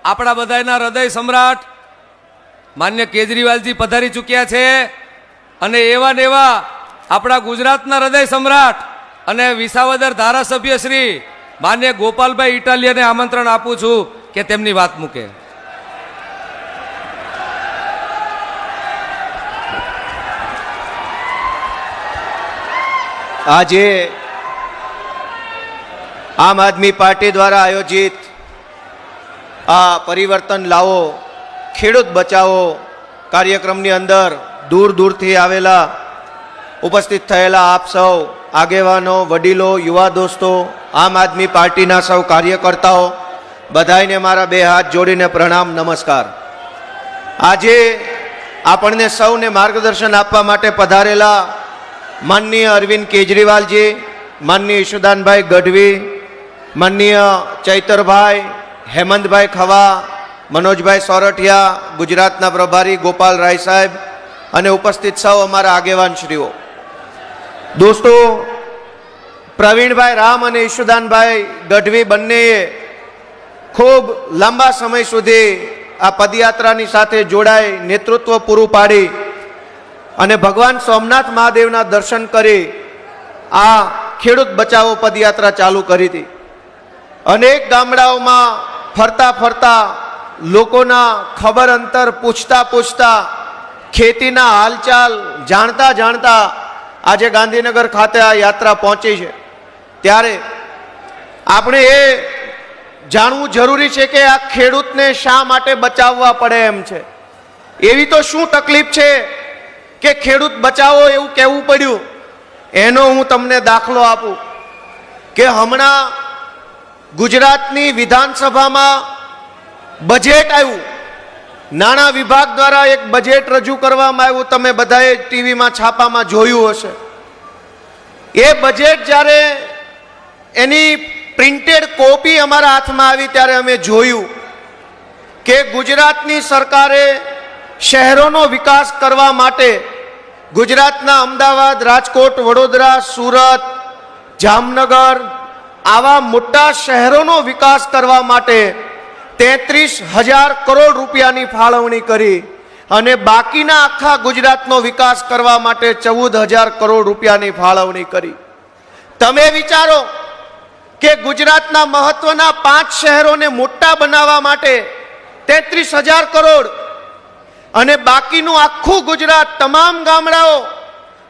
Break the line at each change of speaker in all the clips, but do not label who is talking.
આપણા બધાના હૃદય સમ્રાટ માન્ય કેજરીવાલજી પધારી ચૂક્યા છે અને એવા ને એવા આપણા ગુજરાતના હૃદય સમ્રાટ અને વિસાવદર ધારાસભ્ય શ્રી માન્ય ગોપાલભાઈ ઇટાલિયાને આમંત્રણ આપું છું કે તેમની વાત મૂકે.
આજે આમ આદમી પાર્ટી દ્વારા આયોજિત આ પરિવર્તન લાવો ખેડૂત બચાવો કાર્યક્રમની અંદર દૂર દૂરથી આવેલા ઉપસ્થિત થયેલા આપ સૌ આગેવાનો, વડીલો, યુવા દોસ્તો, આમ આદમી પાર્ટીના સૌ કાર્યકર્તાઓ બધાઈને મારા બે હાથ જોડીને પ્રણામ, નમસ્કાર. આજે આપણને સૌને માર્ગદર્શન આપવા માટે પધારેલા માનનીય અરવિંદ કેજરીવાલજી, માનનીય ઈશુદાનભાઈ ગઢવી, માનનીય ચૈતરભાઈ, હેમંતભાઈ ખવા, મનોજભાઈ સોરઠિયા, ગુજરાતના પ્રભારી ગોપાલ રાય સાહેબ અને ઉપસ્થિત સૌ અમારા આગેવાનશ્રીઓ. દોસ્તો, પ્રવીણભાઈ રામ અને ઈશુદાનભાઈ ગઢવી બંનેએ ખૂબ લાંબા સમય સુધી આ પદયાત્રાની સાથે જોડાઈ નેતૃત્વ પૂરું પાડી અને ભગવાન સોમનાથ મહાદેવના દર્શન કરી આ ખેડૂત બચાવો પદયાત્રા ચાલુ કરી હતી. અનેક ગામડાઓમાં ફરતા ફરતા લોકોના ખબર અંતર પૂછતા પૂછતા ખેતીના હાલચાલ જાણતા જાણતા આજે ગાંધીનગર ખાતે આ યાત્રા પહોંચી છે. ત્યારે આપણે એ જાણવું જરૂરી છે કે આ ખેડૂતને શા માટે બચાવવા પડે એમ છે. એવી તો શું તકલીફ છે કે ખેડૂત બચાવો એવું કહેવું પડ્યું? એનો હું તમને દાખલો આપું કે હમણાં ગુજરાતની વિધાનસભામાં બજેટ આવ્યું, નાણાં વિભાગ દ્વારા એક બજેટ રજૂ કરવામાં આવ્યું. તમે બધાએ ટીવીમાં છાપામાં જોયું હશે. એ બજેટ જ્યારે એની પ્રિન્ટેડ કોપી અમારા હાથમાં આવી ત્યારે અમે જોયું કે ગુજરાતની સરકારે શહેરોનો વિકાસ કરવા માટે ગુજરાતના અમદાવાદ, રાજકોટ, વડોદરા, સુરત, જામનગર આવા મોટા શહેરોનો વિકાસ કરવા માટે 33,000 કરોડ રૂપિયાની ફાળવણી કરી અને બાકીના આખા ગુજરાતનો વિકાસ કરવા માટે 14,000 કરોડ રૂપિયાની ફાળવણી કરી. તમે વિચારો કે ગુજરાતના મહત્વના 5 શહેરોને મોટા બનાવવા માટે 33,000 કરોડ અને બાકીનું આખું ગુજરાત, તમામ ગામડાઓ,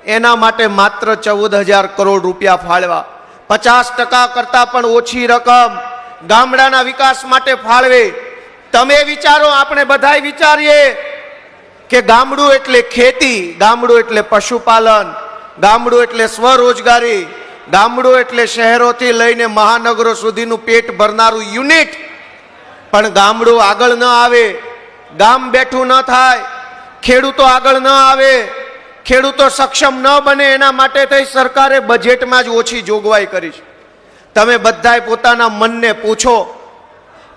એના માટે માત્ર 14,000 કરોડ રૂપિયા ફાળવા. 50% કરતાં પણ ઓછી રકમ ગામડાના વિકાસ માટે ફાળવે. તમે વિચારો, આપણે બધાય વિચારીએ કે ગામડું એટલે ખેતી, ગામડું એટલે પશુપાલન, ગામડું એટલે સ્વરોજગારી, ગામડું એટલે શહેરોથી લઈને મહાનગરો સુધીનું પેટ ભરનારું યુનિટ. પણ ગામડું આગળ ન આવે, ગામ બેઠું ન થાય, ખેડૂતો આગળ ન આવે, ખેડૂતો સક્ષમ ન બને, એના માટે થઈ સરકારે બજેટમાં જ ઓછી જોગવાઈ કરી છે. તમે બધાય પોતાના મનને પૂછો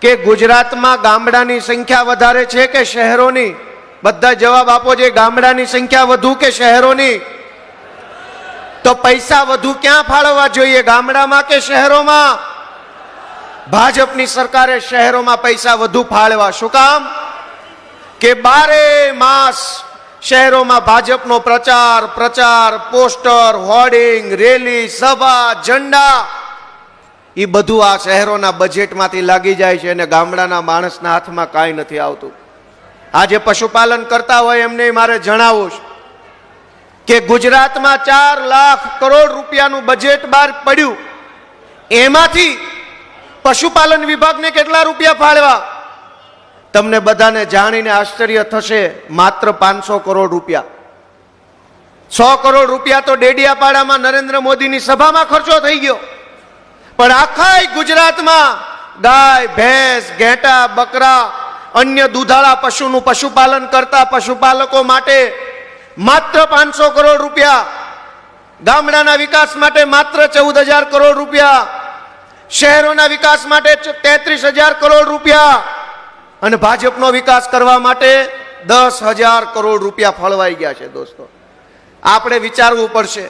કે ગુજરાતમાં ગામડાની સંખ્યા વધારે છે કે શહેરોની? બધા જવાબ આપો. જે ગામડાની સંખ્યા વધુ કે શહેરોની? તો પૈસા વધુ ક્યાં ફાળવવા જોઈએ, ગામડામાં કે શહેરોમાં? ભાજપની સરકારે શહેરોમાં પૈસા વધુ ફાળવા. શું કામ? કે 12 માસ શહેરોમાં ભાજપનો પ્રચાર, પોસ્ટર, હોર્ડિંગ, રેલી, સભા, ઝંડા એ બધું આ શહેરોના બજેટમાંથી લાગી જાય છે અને ગામડાના માણસના હાથમાં કાંઈ નથી આવતું. આજે પશુપાલન કરતા હોય એમને મારે જણાવવું છે કે ગુજરાતમાં 4 લાખ કરોડ રૂપિયાનું બજેટ બહાર પડ્યું. એમાંથી પશુપાલન વિભાગને કેટલા રૂપિયા ફાળવા? તમને બધાને જાણીને આશ્ચર્ય થશે, માત્ર 500 કરોડ રૂપિયા. 100 કરોડ રૂપિયા તો ડેડિયાપાડામાં નરેન્દ્ર મોદીની સભામાં ખર્ચો થઈ ગયો. પણ આખા ગુજરાતમાં ગાય, ભેંસ, ઘેટા, બકરા, અન્ય દૂધાળા પશુનું પશુપાલન કરતા પશુપાલકો માટે માત્ર 500 કરોડ રૂપિયા. ગામડાના વિકાસ માટે માત્ર 14,000 કરોડ રૂપિયા. શહેરોના વિકાસ માટે 33,000 કરોડ રૂપિયા. અને ભાજપનો વિકાસ કરવા માટે 10,000 કરોડ રૂપિયા ફળવાઈ ગયા છે. દોસ્તો, આપણે વિચારવું પડશે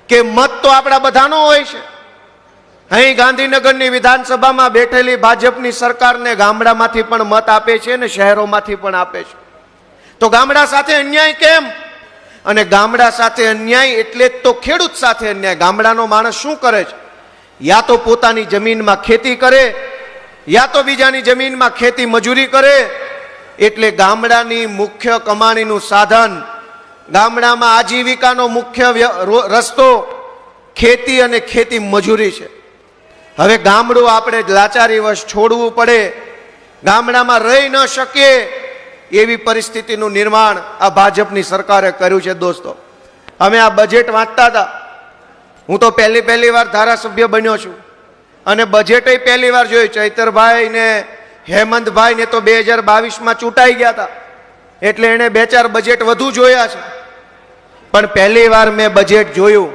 કે મત તો આપણા બધાનો હોય છે. અહીં ગાંધીનગરની વિધાનસભામાં બેઠેલી ભાજપની સરકારને ગામડામાંથી પણ મત આપે છે અને શહેરોમાંથી પણ આપે છે. તો ગામડા સાથે અન્યાય કેમ? અને ગામડા સાથે અન્યાય એટલે જ તો ખેડૂત સાથે અન્યાય. ગામડાનો માણસ શું કરે છે? યા તો પોતાની જમીનમાં ખેતી કરે, યા તો બીજાની જમીનમાં ખેતી મજૂરી કરે. એટલે ગામડાની મુખ્ય કમાણીનું સાધન, ગામડામાં આજીવિકાનો મુખ્ય રસ્તો ખેતી અને ખેતી મજૂરી છે. હવે ગામડું આપણે લાચારીવશ છોડવું પડે, ગામડામાં રહી ન શકીએ એવી પરિસ્થિતિનું નિર્માણ આ ભાજપની સરકારે કર્યું છે. દોસ્તો, અમે આ બજેટ વાંચતા હતા. હું તો પહેલી વાર ધારાસભ્ય બન્યો છું અને બજેટ પહેલી વાર જોયું. ચૈતરભાઈ ને હેમંતભાઈ ને તો 2022માં ચૂંટાઈ ગયા હતા એટલે એને 2-4 બજેટ વધુ જોયા છે. પણ પહેલી વાર મેં બજેટ જોયું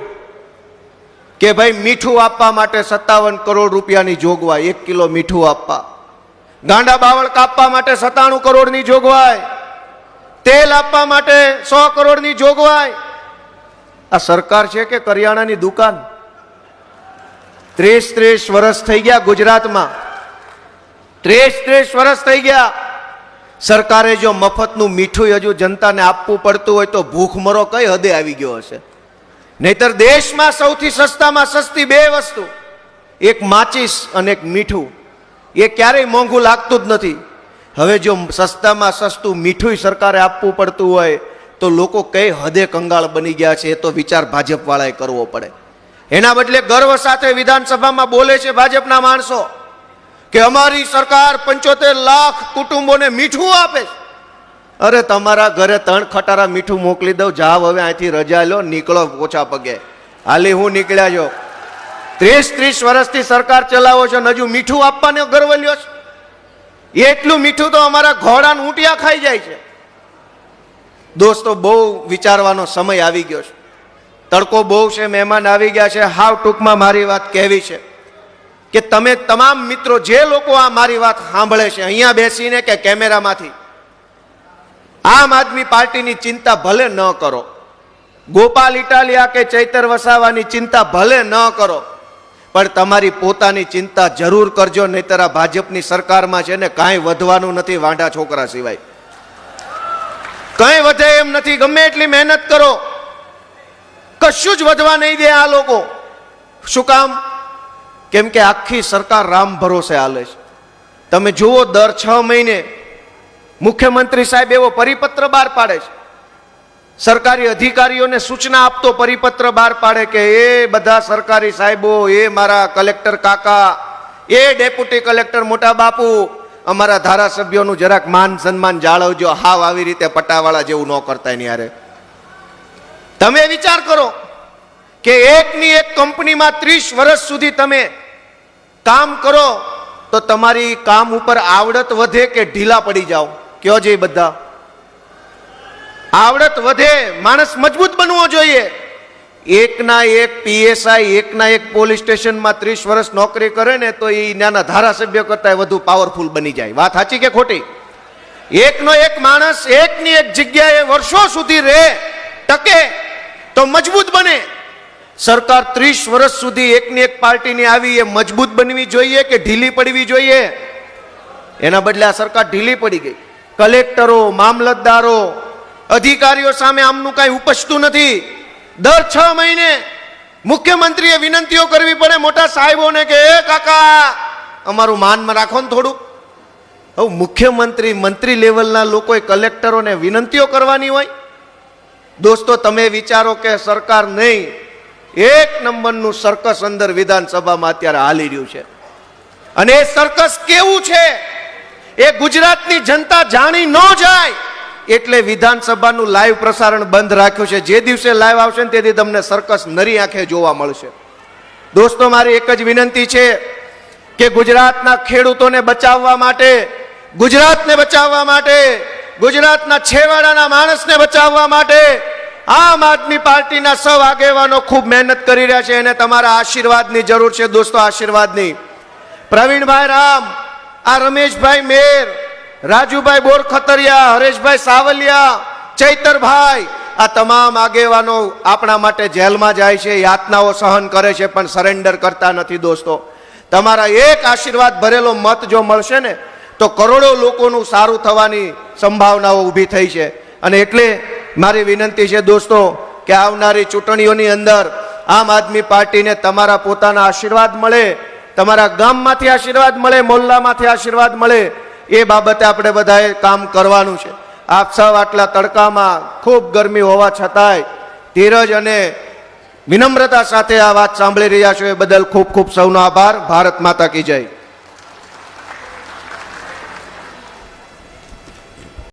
કે ભાઈ મીઠું આપવા માટે 57 કરોડ રૂપિયાની જોગવાઈ, 1 કિલો મીઠું આપવા. ગાંડા બાવળ કાપવા માટે 97 કરોડની જોગવાઈ, તેલ આપવા માટે 100 કરોડની જોગવાઈ. આ સરકાર છે કે કરિયાણાની દુકાન? 30 વર્ષ થઈ ગયા ગુજરાતમાં, 30 વર્ષ થઈ ગયા. સરકારે જો મફતનું મીઠું હજુ જનતાને આપવું પડતું હોય તો ભૂખમરો કઈ હદે આવી ગયો હશે. નહીતર દેશમાં સૌથી સસ્તામાં સસ્તી 2 વસ્તુ, એક માચીસ અને એક મીઠું, એ ક્યારેય મોંઘું લાગતું જ નથી. હવે જો સસ્તામાં સસ્તું મીઠું સરકારે આપવું પડતું હોય તો લોકો કઈ હદે કંગાળ બની ગયા છે એ તો વિચાર ભાજપવાળાએ કરવો પડે. એના બદલે ગર્વ સાથે વિધાનસભામાં બોલે છે ભાજપના માણસો કે અમારી સરકાર 75 લાખ કુટુંબોને મીઠું આપે છે. અરે તમારા ઘરે 3 ખટારા મીઠું મોકલી દઉં, જાવ હવે અહીંથી રજા લો, નીકળો ઓછા પગે. હાલી હું નીકળ્યા છો. 30 વર્ષથી સરકાર ચલાવો છો ને હજુ મીઠું આપવાને ગર્વ લ્યો છો? એટલું મીઠું તો અમારા ઘોડાને ઊંટિયા ખાઈ જાય છે. દોસ્તો, બહુ વિચારવાનો સમય આવી ગયો છે. તડકો બહુ છે, મહેમાન આવી ગયા છે. હાવ ટૂંકમાં મારી વાત કહેવી છે કે તમે તમામ મિત્રો, જે લોકો આ મારી વાત સાંભળે છે અહીંયા બેસીને કે કેમેરામાંથી, આમ આદમી પાર્ટીની ચિંતા ભલે ન કરો, ગોપાલ ઇટાલિયા કે ચૈતર વસાવાની ચિંતા ભલે ન કરો, પણ તમારી પોતાની ચિંતા જરૂર કરજો. નહીતર આ ભાજપની સરકારમાં છે ને કાંઈ વધવાનું નથી, વાંઢા છોકરા સિવાય કંઈ વધે એમ નથી. ગમે એટલી મહેનત કરો, કશું જ વધવા નહીં દે આ લોકો. શું કામ? કેમ કે આખી સરકાર રામ ભરોસે હાલે છે. તમે જુઓ, દર 6 મહિને મુખ્યમંત્રી સાહેબ એવો પરિપત્ર બહાર પાડે છે, સરકારી અધિકારીઓને સૂચના આપતો પરિપત્ર બહાર પાડે કે એ બધા સરકારી સાહેબો, એ મારા કલેક્ટર કાકા, એ ડેપ્યુટી કલેક્ટર મોટા બાપુ, અમારા ધારાસભ્યોનું જરાક માન સન્માન જાળવજો. હાવ આવી રીતે પટાવાળા જેવું ન કરતા એની હારે. તમે વિચાર કરો કે એકની એક કંપનીમાં 30 વર્ષ સુધી તમે કામ કરો તો તમારી કામ ઉપર આવડત વધે કે ઢીલા પડી જાઓ? કયો છે બધા? આવડત વધે. માણસ મજબૂત બનવો જોઈએ. એકના એક પીએસઆઈ, એકના એક પોલીસ સ્ટેશનમાં 30 વર્ષ નોકરી કરે ને તો એ નાના ધારાસભ્ય કરતા વધુ પાવરફુલ બની જાય. વાત સાચી કે ખોટી? એકનો એક માણસ એકની એક જગ્યાએ વર્ષો સુધી રહે, ટકે તો મજબૂત બને. સરકાર 30 વર્ષ સુધી એકની એક પાર્ટીની આવી, એ મજબૂત બનવી જોઈએ કે ઢીલી પડવી જોઈએ? એના બદલે આ સરકાર ઢીલી પડી ગઈ. કલેક્ટરો, મામલતદારો, અધિકારીઓ સામે આમનું કાંઈ ઉપજતું નથી. દર 6 મહિને મુખ્યમંત્રીએ વિનંતીઓ કરવી પડે મોટા સાહેબોને કે એ કાકા અમારું માનમાં રાખો ને થોડું. હવે મુખ્યમંત્રી, મંત્રી લેવલના લોકોએ કલેક્ટરોને વિનંતીઓ કરવાની હોય? દોસ્તો, તમે વિચારો કે સરકાર નહીં, 1 નંબરનું સર્કસ અંદર વિધાનસભામાં અત્યારે હાલી રહ્યું છે. અને એ સર્કસ કેવું છે એ ગુજરાતની જનતા જાણી ન જાય એટલે વિધાનસભાનું લાઈવ પ્રસારણ બંધ રાખ્યું છે. જે દિવસે લાઈવ આવશે ને તેથી તમને સર્કસ નરી આંખે જોવા મળશે. દોસ્તો, મારી એક જ વિનંતી છે કે ગુજરાતના ખેડૂતોને બચાવવા માટે, ગુજરાતને બચાવવા માટે, ગુજરાતના છેવાડાના માણસને બચાવવા માટે આમ આદમી પાર્ટીના સૌ આગેવાનો ખૂબ મહેનત કરી રહ્યા છે. એને તમારા આશીર્વાદની જરૂર છે. દોસ્તો, આશીર્વાદની. પ્રવીણભાઈ રામ, આ રમેશભાઈ મેર, રાજુભાઈ બોરખતરિયા, હરેશભાઈ સાવલિયા, ચૈતરભાઈ, આ તમામ આગેવાનો આપણા માટે જેલમાં જાય છે, યાતનાઓ સહન કરે છે, પણ સરેન્ડર કરતા નથી. દોસ્તો, તમારા એક આશીર્વાદ ભરેલો મત જો મળશે ને તો કરોડો લોકોનું સારું થવાની સંભાવનાઓ ઊભી થઈ છે. અને એટલે મારી વિનંતી છે દોસ્તો કે આવનારી ચૂંટણીઓની અંદર આમ આદમી પાર્ટીને તમારા પોતાના આશીર્વાદ મળે, તમારા ગામમાંથી આશીર્વાદ મળે, મોહલ્લામાંથી આશીર્વાદ મળે, એ બાબતે આપણે બધાએ કામ કરવાનું છે. આપ સૌ આટલા તડકામાં ખૂબ ગરમી હોવા છતાંય ધીરજ અને વિનમ્રતા સાથે આ વાત સાંભળી રહ્યા છો એ બદલ ખૂબ ખૂબ સૌનો આભાર. ભારત માતા કી જય.